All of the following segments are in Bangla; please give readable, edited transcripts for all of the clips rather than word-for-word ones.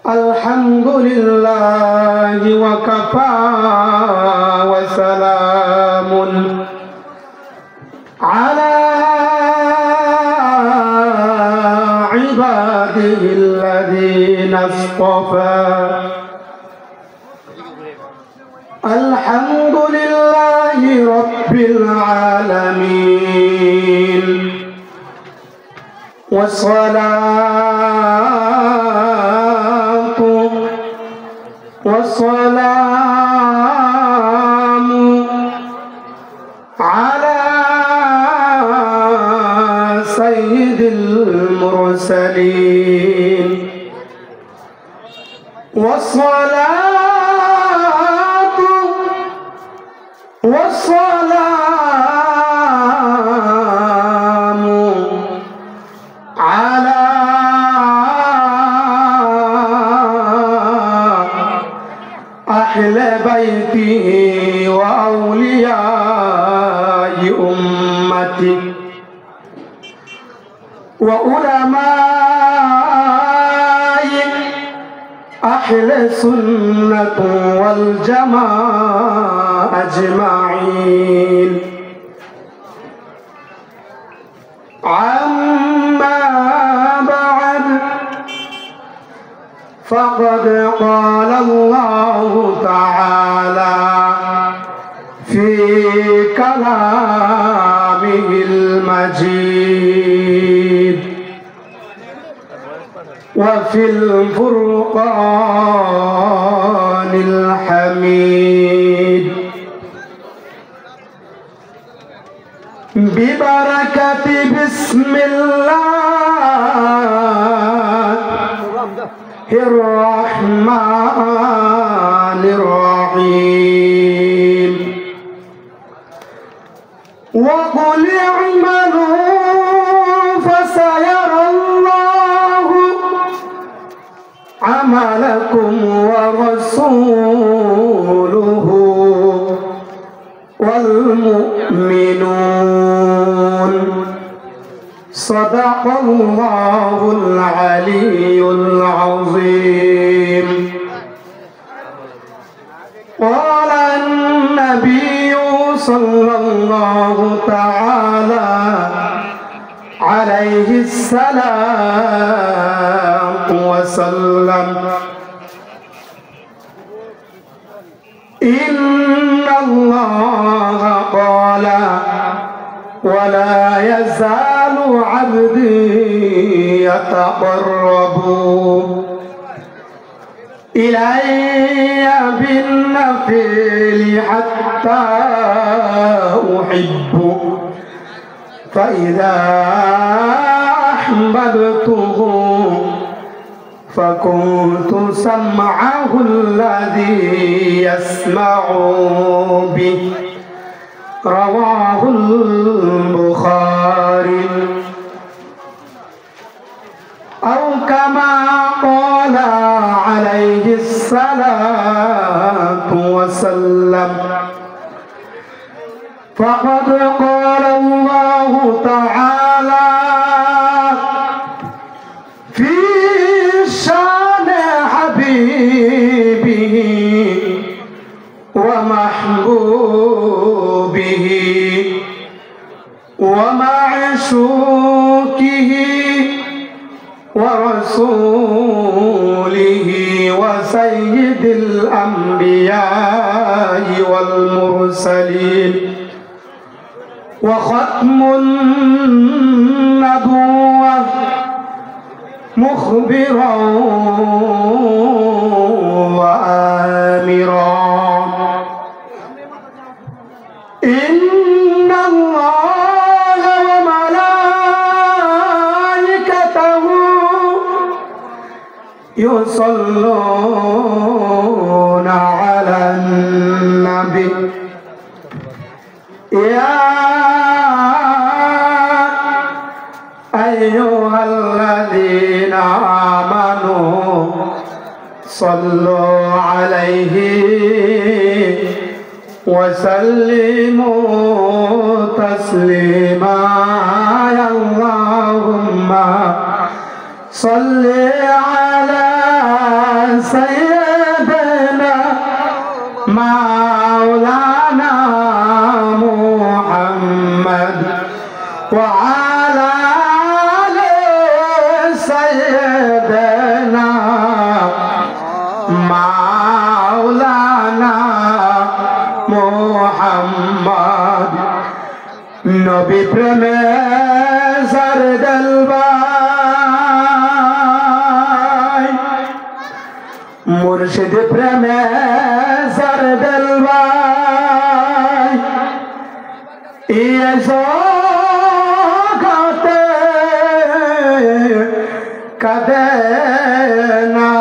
الحمد لله وكفى وسلام على عباده الذين اصطفى الحمد لله رب العالمين والسلام على سيد المرسلين والسلام على أهل بيته وأولياء أمته وعلماء أهل السنة والجماعة أجمعين أما بعد فقد قال الله تعالى في كلامه المجيد وفي الفرقان الحميد ببركة بسم الله الرحمن الرحيم وقل اعملوا فسيرى الله عملكم ورسوله والمؤمنون صدق الله العلي العظيم. قال النبي صلى الله تعالى عليه السلام وسلم إن الله قال ولا يزال عبدي يتقرب إلي بالنفل حتى أحبه فإذا أحببته فكنت سمعه الذي يسمع به رواه البخاري أو كما قال عليه الصلاة والسلام. فقد قال الله تعالى في شان حبيبه ومحبوبه ومعشوقه ورسوله وسيد الأنبياء والمرسلين وختم النبوة مخبرا وآمرا إن الله وملائكته يصلون على النبي يا أيها الذين آمنوا صلوا عليه وسلموا تسليما اللهم صل على মাওলানা মুহাম্মদ ওয়া আলা আলি সাইয়্যিদিনা মাওলানা মুহাম্মদ নবী প্রেমে সরদল ভাই মুর্শিদ প্রেমে সরদল ভাই এসো গাতে কদে না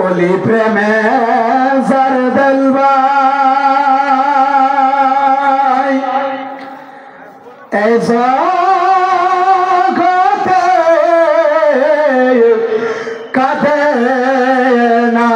ওলি প্রেমে সরদল ভাই এসো গাতে কদে না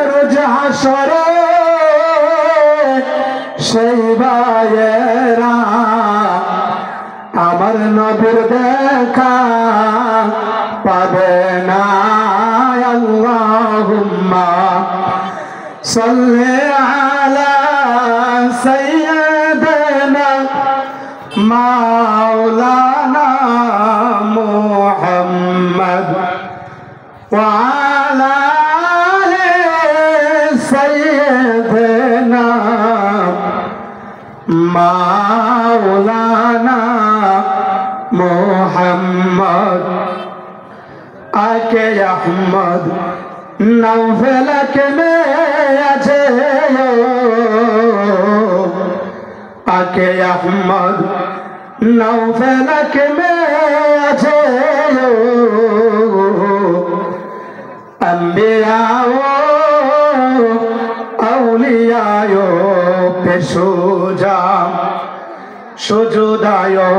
রোজ হাসরে সেই ভাইয়েরা আমার নবীর দেখা পাবে না আল্লাহুম্মা সাল্লি আলা সাইয়্যিদিনা মাওলানা মুহাম্মদ ওয়া আলা আলি সাইয়্যিদিনা মাওলানা মুহাম্মদ আকে আহমদ নওফেলক মে আছে আকে আহমদ নওফেলক মে আছে अंबिया औलिया पे सोजा सुजुदायो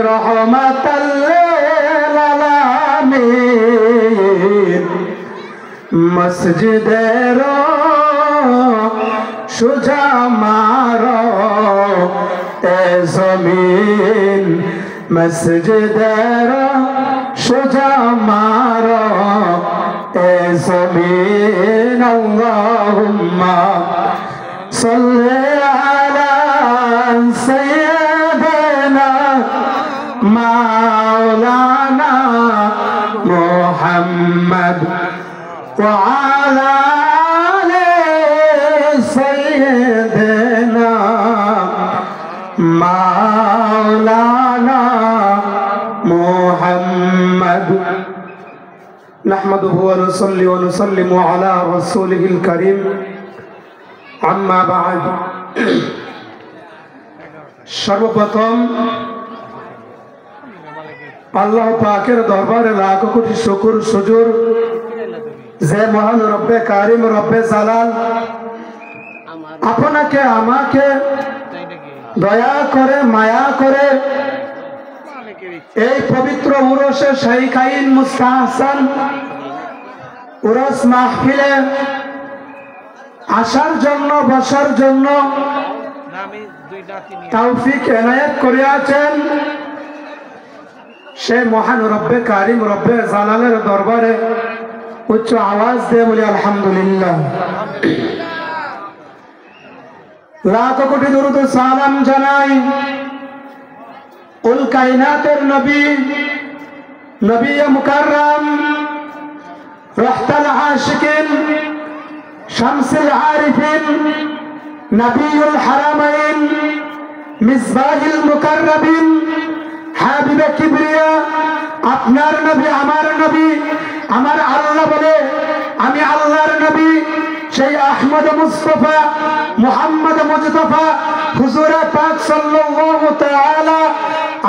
रहमतल आलामीन मस्जिदेरो सुजा मारो ए ज़मीन मस्जिदेरो सुजा मारो ए ज़मीन अल्लाहुम्मा सल्ली अला सय्यिदिना मौलाना मुहम्मद व अला आलि सय्यिदिना मौलाना मुहम्मद नहमदुहु व नुसल्ली व नुसल्लिमु अला रसूलिहिल करीम अम्मा बाद सर्वप्रथम আল্লাহ পাকের দরবারে লাখ কোটি শুকর সুজুর যে মহান রব্বে কারিম রব্বে জালাল আপনাকে আমাকে দয়া করে মায়া করে এই পবিত্র উরসে শাইখ আইন মুস্তাহসান উরস মাহফিলে আসার জন্য বসার জন্য তৌফিক এনায়েত করিয়াছেন সে মহান রব্বে কারিম রব্বে জালালের দরবারে উচ্চ আওয়াজ দিয়ে বলি আলহামদুলিল্লাহ। লাখ কোটি দরুদ সালাম জানাই উল কায়নাতের নবী নবী মুকাররম রাহতাল আশিকিন শামসুল আরিফিন নবীউল হারামাইন মিসবাহুল মুকাররবিন হাবিবে কিবরিয়া আপনার নবী আমার নবী আমার আল্লাহ বলে আমি আল্লাহর নবী সেই আহমদ মুস্তাফা মুহাম্মদ মুজতফা হুজুর পাক সাল্লাল্লাহু তাআলা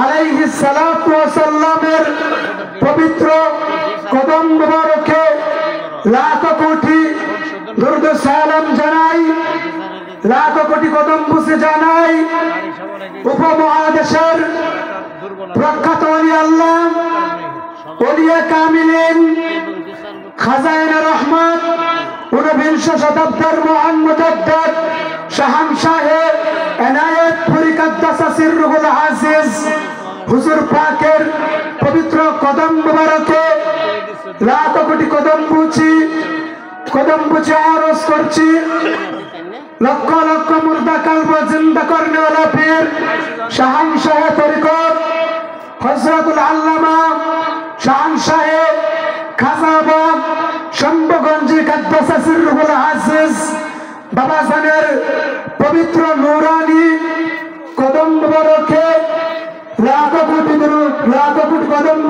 আলাইহিস সালাতু ওয়াস সালামের পবিত্র কদম মুবারকে লাখ কোটি দরুদ সালাম জানাই, লাখ কোটি কদম বুসে জানাই উপমহাদেশের প্রখ্যাত ওলি আল্লাহ ওলিয়ে কামিলিন খাজাইনে রহমত 19 শতাব্দীর মহান মুজাদ্দিদ শাহানশাহে এনায়েত ফুরি কাদ্দাসা সিররুল আজিজ হুজুর পাকের পবিত্র কদম মুবারকে লাখ কোটি কদম বুঝি আরজ করছি। লক্ষ লক্ষ মুর্দা কালব জিন্দা করনে ওয়ালা পীর শাহানশাহ তরিকত হযরতুল আল্লামা শাহানশাহ খাজাবা শম্ভুগঞ্জি কাদ্দাসা সিররুল আজিজ বাবা জানের পবিত্র নূরানি কদম মুবারকে লাখ কোটি কদম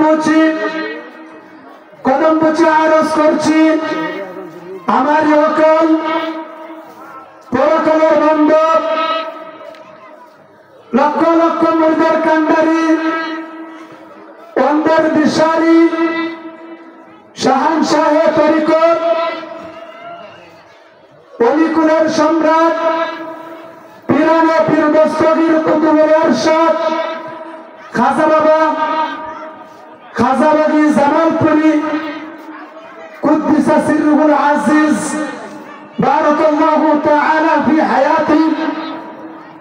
বুঝি আরজ করছি। আমার সকল পরকালের বান্ধব লক্ষ লক্ষ মুর্দার কান্ডারি অন্তর দিশারি শাহানশাহ তরিকত অলিকুলের সম্রাট পিরানে পীর দস্তগীর কুতুবুল ইরশাদ খাজা বাবা খাজাবাগি জামালপুরি কুদ্দিসা সিররুল আজিজ বারাকাল্লাহু তাআলা ফি হায়াতি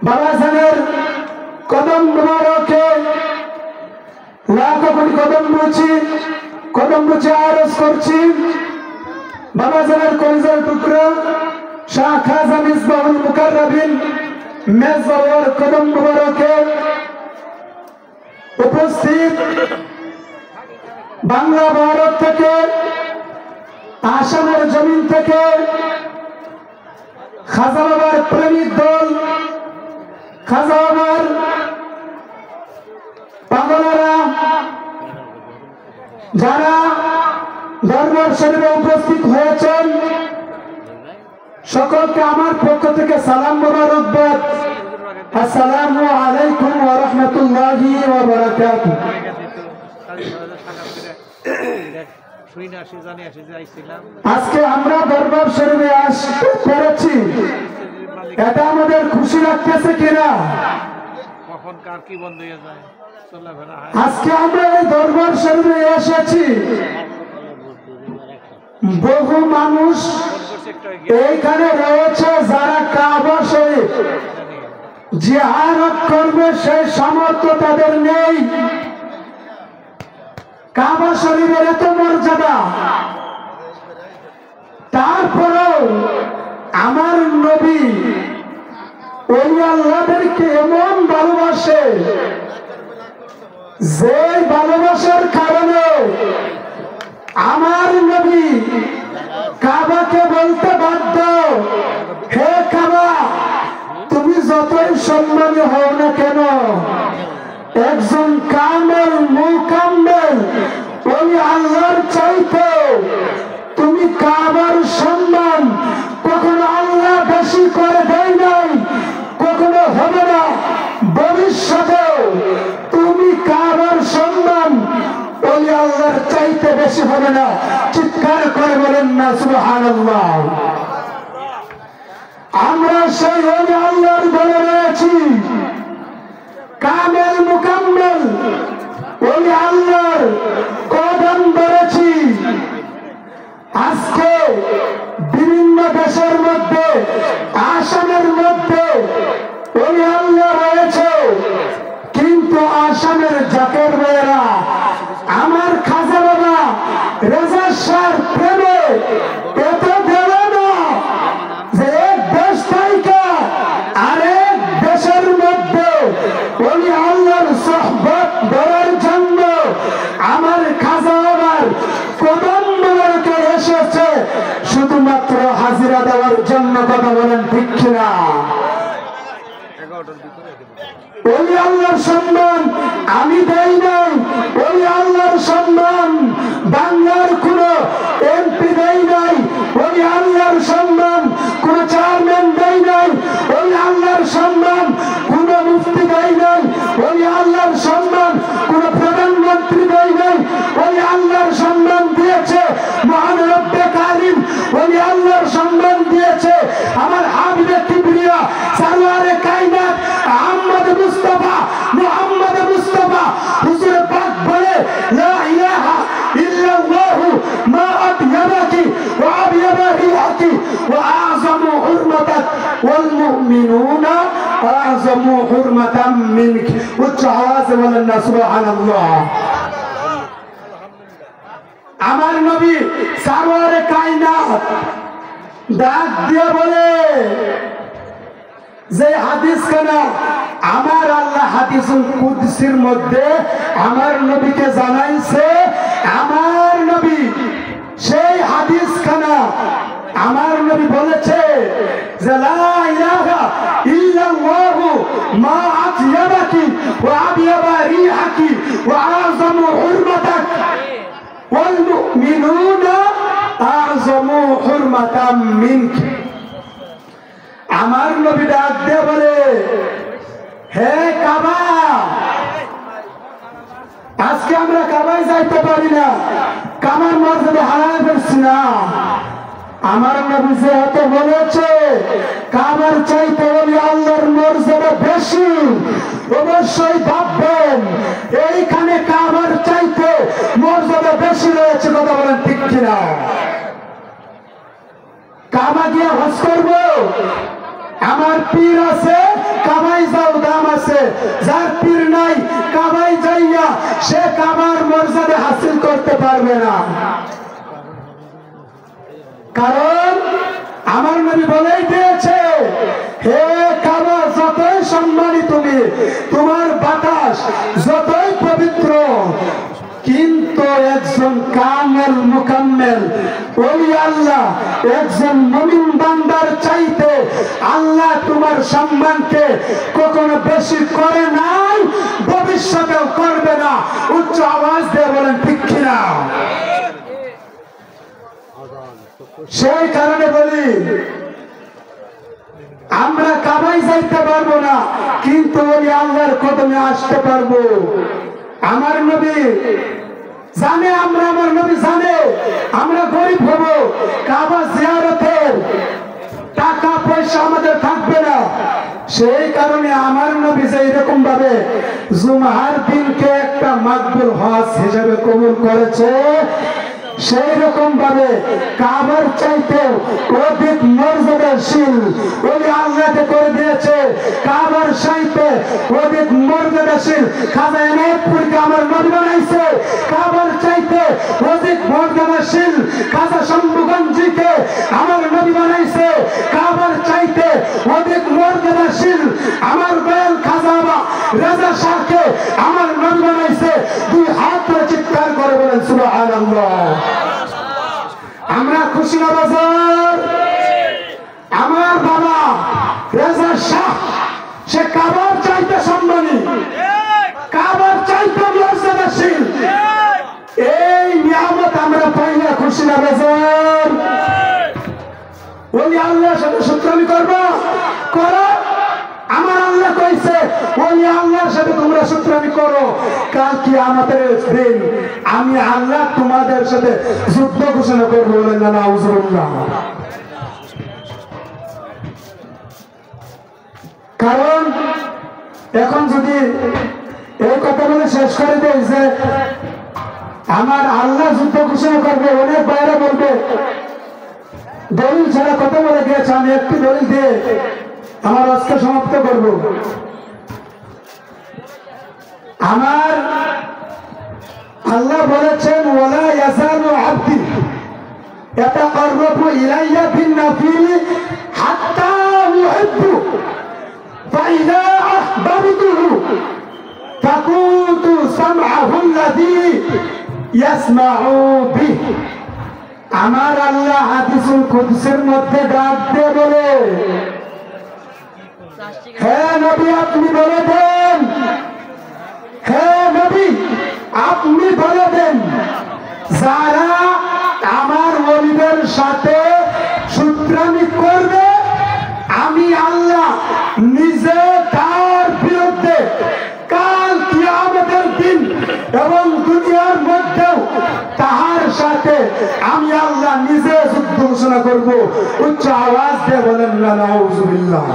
বাবা জানের কদম মুবারকে লাখ কোটি কদম বুঝি আরজ করছি। বাবা জানের কলিজার টুকরা শাহ খাজা মিসবাহুল মুকাররবিন মেজবাওয়ার কদম মুবারকে উপস্থিত বাংলা ভারত থেকে আসামের জমিন থেকে খাজা বাবার প্রেমিক দল খাজা বাবার পাগলেরা যারা দরবার শরীফে উপস্থিত হয়েছেন সকলকে আমার পক্ষ থেকে সালাম মোবারকবাদ। আসসালামু আলাইকুম ওয়া রাহমাতুল্লাহি ওয়া বারাকাতুহু। আজকে আমরা দরবার শরীফে আসতে পেরেছি, এটা আমাদের খুশি লাগতেছে কিনা? আজকে আমরা এই দরবার শরীফে এসেছি, বহু মানুষ এইখানে রয়েছে যারা কাবা শরীফ জিয়ারত করবে সেই সামর্থ্য তাদের নেই। কাবা শরীফের এত মর্যাদা, তারপরেও আমার নবী ওলি আল্লাহদেরকে এমন ভালোবাসে যে ভালোবাসার কারণে আমার নবী কাবাকে বলতে বাধ্য, হে কাবা তুমি যতই সম্মানী হও না কেন, একজন কামেল মুকাম্মেল ওলি আল্লাহর চাইতে তুমি কাবার সম্মান কখনো আল্লাহ বেশি করে দেয় নাই, কখনো হবে না, ভবিষ্যতেও তুমি কাবার সম্মান ওলি আল্লাহর চাইতে বেশি হবে না। চিৎকার করে বলেন না সুবহানাল্লাহ। আমরা সেই ওলি আল্লাহর বলে রয়েছি, কামেল মুকাম্মেল ওলি আল্লাহর কদম ধরেছি। আজকে বিভিন্ন দেশের মধ্যে আসামের মধ্যে ওলি আল্লাহ রয়েছে, কিন্তু আসামের জাকের ভাইয়েরা আমার খাজা বাবা রেজা শাহর প্রেমে এত দেবে না যে এক দেশ থেকে আরেক দেশের মধ্যে ওলি আল্লাহর সোহবত ধরার জন্য আমার খাজা বাবার কদম মুবারকে এসেছে শুধুমাত্র হাজিরা দেওয়ার জন্য। কথা বলেন ঠিক কিনা? ওলি আল্লাহর সম্মান আমি দেই নাই, ওলি আল্লাহর সম্মান বাংলার কোন এমপি দেই নাই, ওলি আল্লাহর সম্মান কোন চেয়ারম্যান দেই নাই, ওলি আল্লাহর সম্মান কোন মুফতি দেই নাই, ওলি আল্লাহর সম্মান কোন প্রধানমন্ত্রী দেই নাই, ওলি আল্লাহর সম্মান দিয়েছে মহান রব্বে কারিম, ওলি আল্লাহর সম্মান দিয়েছে আমার হাবিবে কিবরিয়া সারওয়ারে কায়নাত আহমদ মুস্তাফা মুহাম্মদ মুস্তাফা হুজুর পাক বলে লা ইলাহা ইল্লাল্লাহ মা আতয়াবাকি ওয়া আবিয়াবা রিহাকি ওয়া আযমু হুরমাতাক ওয়াল মুমিনুনা আযমু হুরমাতাম মিনক। উচ্চ আওয়াজে বলেন না সুবহানাল্লাহ। আমার নবী সারওয়ারে কায়নাত ডাক দিয়ে বলে যে হাদিস খানা আমার আল্লাহ হাদিসুল কুদসির মধ্যে আমার নবীকে জানাইছে, আমার নবী সেই হাদিস খানা আমার নবী বলেছে যে লা ইলাহা ইল্লাল্লাহু মা আতয়াবাকি ওয়া আবিয়াবা রিহাকি ওয়া আযমু হুরমাতাক ওয়াল মুমিনুনা আযমু হুরমাতাম মিনক। আমার নবী ডাক দিয়ে বলে, হে কাবা, আজকে আমরা কাবায় যাইতে পারি না, কাবার মর্যাদা হারায় ফেলছি না। আমার নবী যেহেতু বলেছে কাবার চাইতে বলি আল্লাহর মর্যাদা বেশি, অবশ্যই ভাববেন এইখানে কাবার চাইতে মর্যাদা বেশি রয়েছে। কথা বলেন ঠিক কিনা? কাবা গিয়ে হজ করবো, আমার পীর আছে কাবায় যাও দাম আছে, যার পীর নাই কাবায় যাইয়া সে কাবার মর্যাদা হাসিল করতে পারবে না। কারণ আমার নবী বলেই দিয়েছে, হে কাবা যতই সম্মানী তুমি, তোমার বাতাস যতই পবিত্র, কিন্তু একজন কামেল মুকাম্মেল ওলি আল্লাহ, একজন মুমিন বান্দার চাইতে আল্লাহ তোমার সম্মানকে কখনো বেশি করে নাই, ভবিষ্যতেও করবে না। উচ্চ আওয়াজ দিয়ে বলেন ঠিক কিনা? সেই কারণে বলি আমরা কাবায় যাইতে পারবো না, কিন্তু ওলি আল্লাহর কদমে আসতে পারবো। আমার নবী জানে, আমার নবী জানে আমরা গরিব হব, কাবা জিয়ারতের টাকা পয়সা আমাদের থাকবে না। সেই কারণে আমার নবী যে এরকম ভাবে জুমার দিনকে একটা মাকবুল হজ হিসেবে কবুল করেছে, সেই রকম ভাবে কাবার চাইতে অধিক মর্যাদাশীল ওলি আল্লাহকে করে দিয়েছে। কাবার চাইতে অধিক মর্যাদাশীল খাজা এনায়েতপুরকে আমার নবী বানাইছে, কাবার চাইতে অধিক মর্যাদাশীল খাজা শম্ভুগঞ্জীকে আমার নবী বানাইছে, কাবার চাইতে অধিক মর্যাদাশীল আমার দয়াল খাজা রাজা শাহকে আমার নবী বানাইছে। দুই হাত ধরে চিৎকার করে বলেন সুবহানাল্লাহ। আমরা খুশি না বাজার? আমার বাবা রাজা শাহ সে কাবার চাইতে সম্মানী, কাবার চাইতে মর্যাদাশীল, এই নিয়ামত আমরা পাইলে খুশি না বাজার? ওলি আল্লাহর সাথে সূত্রামি করবো, করো। আমার আল্লাহ কইছে ওলি আল্লাহর সাথে তোমরা সূত্রামি করো, কাল কিয়ামতের দিন আমি আল্লাহ তোমাদের সাথে যুদ্ধ ঘোষণা করবো। বলেন না নাউজুবিল্লাহ। কারণ এখন যদি এই কথা বলে শেষ করে দেয় যে আমার আল্লাহ যুদ্ধ ঘোষণা করবে, অনেক বাইরে বলবে দলিল ছাড়া কথা বলে গিয়েছে, আমি একটি দলিল দিয়ে আমার আজকে সমাপ্ত করব। আমার আল্লাহ বলেছেন ওয়ালা ইয়াজালু আবদি ইয়াতাকাররাবু ইলাইয়া বিন-নাফিল হাত্তা উহিব্বু ফাইযা আহবাবতুহু ফাকুনতু সামআহু আল্লাযী ইয়াসমাউ বিহি। আমার আল্লাহ হাদিসুল কুদসির মধ্যে ডাক দিয়ে বলে, হে নবী আপনি বলে দেন, হে নবী আপনি বলে দেন, যারা আমার ওলিদের সাথে সূত্রামি করবে আমি আল্লাহ নিজে তার বিরুদ্ধে কাল কিয়ামতের দিন এবং দুনিয়ার মধ্যেও তাহার সাথে আমি আল্লাহ নিজে যুদ্ধ ঘোষণা করব। উচ্চ আওয়াজ দিয়ে বলেন না নাউজুবিল্লাহ।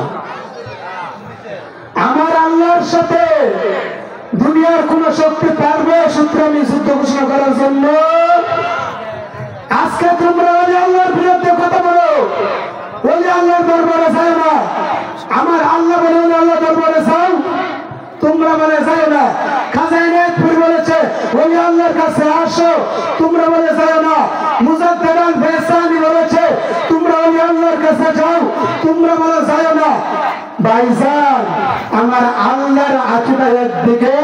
আমার আল্লাহর সাথে দুনিয়ার কোন শক্তি পারবে সূত্রামি যুদ্ধ ঘোষণা করার জন্য? আজকে তোমরা ওলি আল্লাহর বিরুদ্ধে কথা বলো, ওলি আল্লাহর দরবারে যায় না, আমার আল্লাহ বলে আল্লাহ দরবারে যাও, তোমরা বলে যাও না। খাজা ইনায়েতপুর বলেছে ওই আল্লাহর কাছে আসো, তোমরা বলে যাও না। মুজাদ্দেদ আল ফেসানি বলেছে তোমরা ওই আল্লাহর কাছে যাও, তোমরা বলে যাও না। ভাইজান, আমার আল্লাহর আকীদা একদিকে,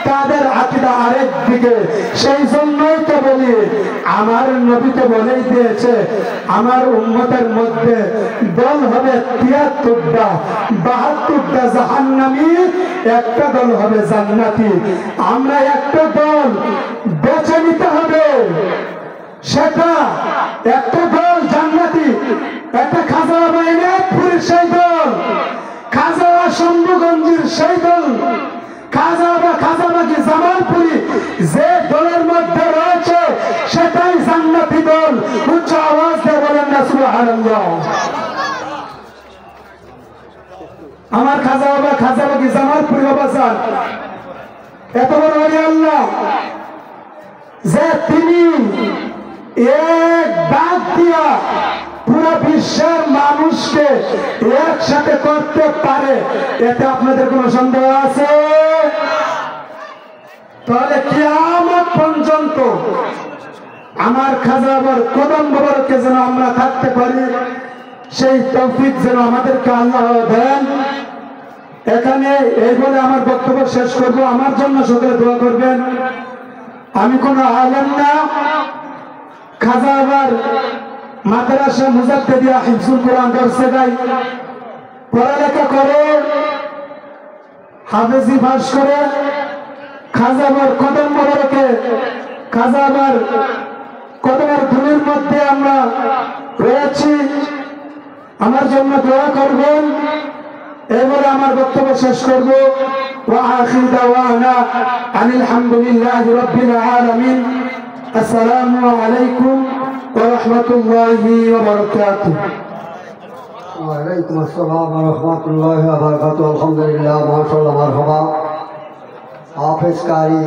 তাদের আকীদা আরেক দিকে। সেই জন্যই তো বলি, আমার নবী তো বলেই দিয়েছে আমার উম্মতের মধ্যে দল হবে ৭৩টা, ৭২টা জাহান্নামী, একটা দল হবে জান্নাতি। আমরা একটা দল বেছে নিতে হবে, সেটা একটা দল জান্নাতি, একটা খাজা বাবা ইনায়েতপুরের সেই দল, খাজা শম্ভুগঞ্জের সেই দল, খাজা বাকি জামালপুরি যে দলের মধ্যে রয়েছে সেটাই জান্নাতি দল। উচ্চ আওয়াজ দিয়ে বলেন না সুবহানাল্লাহ। আমার খাজা বাকি জামালপুরি বাবা স্যার এত বড় ওলি আল্লাহ যে তিনি এক ডাক দিয়া পুরো বিশ্বের মানুষকে একসাথে করতে পারে, এতে আপনাদের কোনো সন্দেহ আছে? তাহলে কিয়ামত পর্যন্ত আমার খাজা বাবার কদম মোবারকে যেন আমরা থাকতে পারি, সেই তৌফিক যেন আমাদেরকে আল্লাহ দেন। এখানে এই বলে আমার বক্তব্য শেষ করব। আমার জন্য সকলে দোয়া করবেন। আমি কোনো আলেম না, খাজা বাবার মাদ্রাসা মুজাদ্দেদিয়া হিফজুল কোরআন দর্শে গাই, পড়ালেখা করে হাফেজি পাস করে খাজা বাবার কদম মোবারকে, খাজা বাবার কদমের ধুলির মধ্যে আমরা রয়েছি। আমার জন্য দোয়া করবেন। এবারে আমার বক্তব্য শেষ করব। ওয়া আখিরু দাওয়ানা আনিল হামদুলিল্লাহি রাব্বিল আলামিন। আসসালামু আলাইকুম ওয়া রাহমাতুল্লাহি ওয়া বারাকাতুহু। ওয়া আলাইকুম আসসালাম ওয়া রাহমাতুল্লাহি ওয়া বারাকাতুহু। আলহামদুলিল্লাহ, মাশাআল্লাহ, মারহাবা। হাফেজ কারি